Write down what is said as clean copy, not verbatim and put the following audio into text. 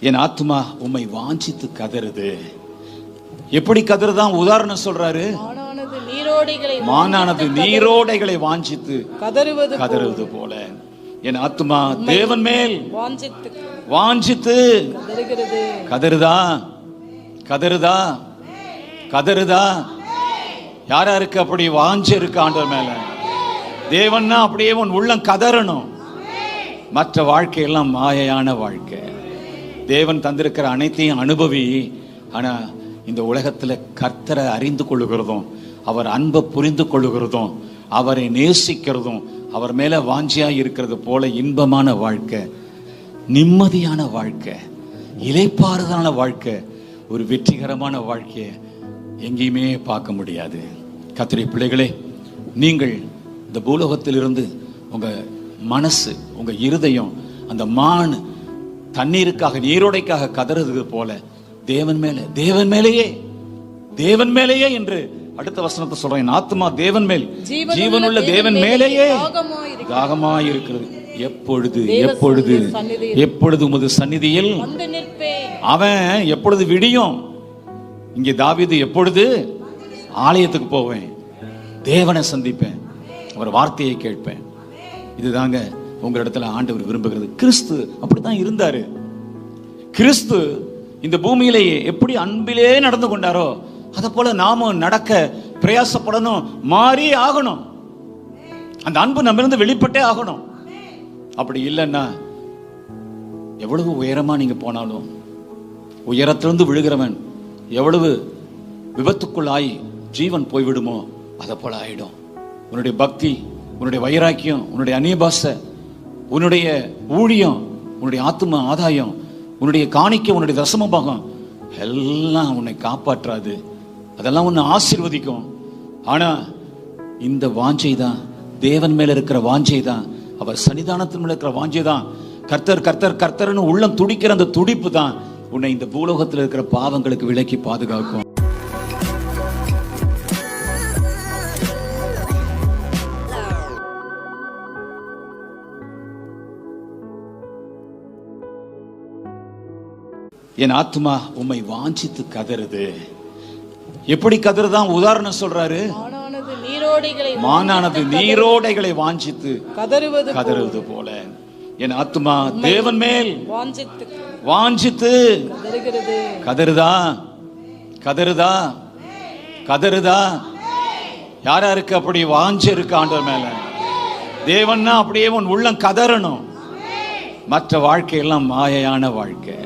என் ஆத்துமா உம்மை வாஞ்சித்து கதறுது. எப்படி கதறுதான் உதாரணம் சொல்றாரு. மானானது நீரோடைகளை வாஞ்சித்து கதறுவது போல என் ஆத்துமா தேவன் மேல் வாஞ்சித்து கதறுதா கதறுதா கதறுதா. யாருக்கு அப்படி வாஞ்சி இருக்கு ஆண்டவர் மேல? தேவன்னா அப்படியே உன் உள்ளம் கதறணும். மற்ற வாழ்க்கையெல்லாம் மாயையான வாழ்க்கை. தேவன் தந்திருக்கிற அனைத்தையும் அனுபவி. ஆனா இந்த உலகத்துல கர்த்தரை அறிந்து கொள்ளுகிறதும், அவர் அன்பை புரிந்து கொள்ளுகிறதும், அவரை நேசிக்கிறதும், அவர் மேல வாஞ்சியா இருக்கிறது போல இன்பமான வாழ்க்கை, நிம்மதியான வாழ்க்கை, இளைப்பாறுதலான வாழ்க்கை, ஒரு வெற்றிகரமான வாழ்க்கையை எங்கேயுமே பார்க்க முடியாது. கர்த்தருடைய பிள்ளைகளே, நீங்கள் இந்த பூலோகத்திலிருந்து உங்க மனசு, உங்க இருதயம் அந்த மான் தண்ணீருக்காக நீரோடைக்காக கதறுது போல தேவன் மேலேயே என்று அடுத்த வசனத்தை சொல்றேன். ஆத்துமா தேவன் மேல், ஜீவனுள்ள தேவன் மேலேயே தாகமாய் இருக்கிறது. எப்பொழுது எப்பொழுது எப்பொழுது உமது சந்நிதியில் அவன் எப்பொழுது விடியும். இங்கே தாவீது எப்பொழுது ஆலயத்துக்கு போவேன், தேவனை சந்திப்பேன், அவர் வார்த்தையை கேட்பேன். இதுதாங்க உங்களிடத்துல ஆண்டவர் விரும்புகிறது. கிறிஸ்து அப்படித்தான் இருந்தாரு. கிறிஸ்து இந்த பூமியிலேயே எப்படி அன்பிலே நடந்து கொண்டாரோ அதை போல நாமும் நடக்க பிரயாசப்படணும், மாறி ஆகணும். அந்த அன்பு நம்ம இருந்து வெளிப்பட்டே ஆகணும். அப்படி இல்லைன்னா எவ்வளவு உயரமா நீங்க போனாலும், உயரத்திலிருந்து விழுகிறவன் எவ்வளவு விபத்துக்குள்ளாய் ஜீவன் போய்விடுமோ அதை போல ஆயிடும். உன்னுடைய பக்தி, உன்னுடைய வைராக்கியம், உன்னுடைய அந்நியபாச, உன்னுடைய ஊழியம், உன்னுடைய ஆத்தும ஆதாயம், உன்னுடைய காணிக்கை, உன்னுடைய தசம பாகம் எல்லாம் உன்னை காப்பாற்றாது. அதெல்லாம் உன்னை ஆசீர்வதிக்கும். ஆனா இந்த வாஞ்சை தான், தேவன் மேல இருக்கிற வாஞ்சை தான், அவர் சன்னிதானத்தின் மேல இருக்கிற வாஞ்சை தான், கர்த்தர் கர்த்தர் கர்த்தர்னு உள்ளம் துடிக்கிற அந்த துடிப்பு தான் உன்னை இந்த பூலோகத்தில் இருக்கிற பாவங்களுக்கு விலக்கி பாதுகாக்கும். என் ஆத்துமா உம்மை வாஞ்சித்து கதறுது. எப்படி கதறுதான் உதாரணம் சொல்றாரு. மானானது நீரோடைகளை வாஞ்சித்து கதறுவது போல என் ஆத்துமா தேவன் மேல் வாஞ்சித்து கதறுதா கதறுதா கதறுதா. யாருக்கு அப்படி வாஞ்சி இருக்கு ஆண்டவர் மேல? தேவன்னா அப்படியே உன் உள்ளம் கதறணும். மற்ற வாழ்க்கையெல்லாம் மாயையான வாழ்க்கை.